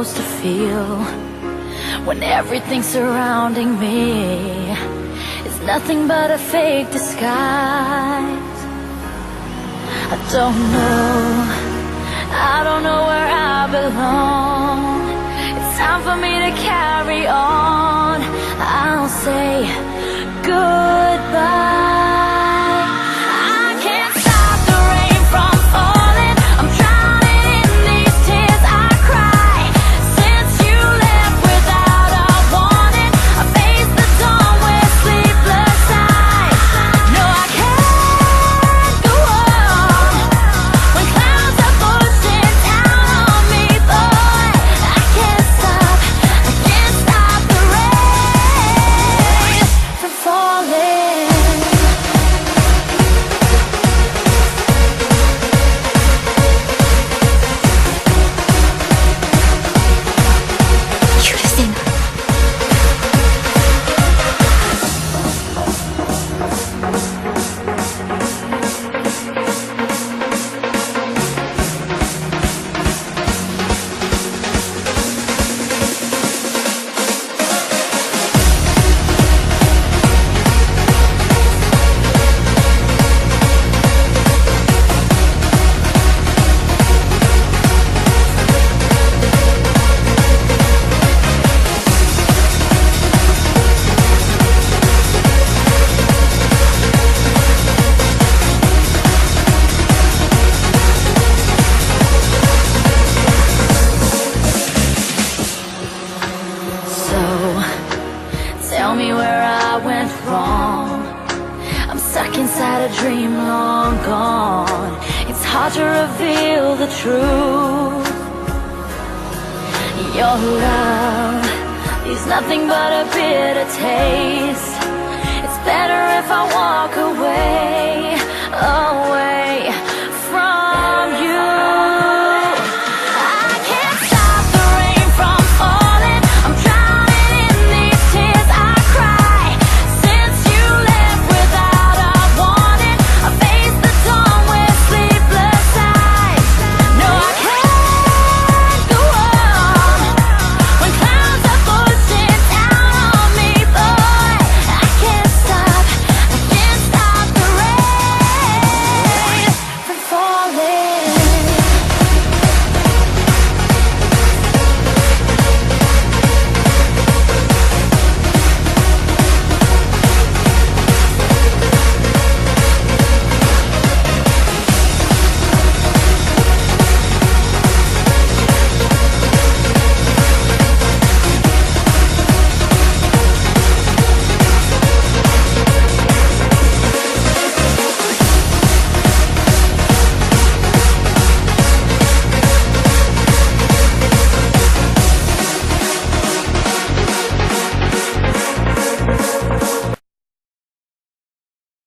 supposed to feel when everything surrounding me is nothing but a fake disguise? I don't know where I belong. It's time for me to carry on. I'll say goodbye. Tell me where I went wrong. I'm stuck inside a dream long gone. It's hard to reveal the truth. Your love leaves nothing but a bitter taste. It's better if I walk away, away.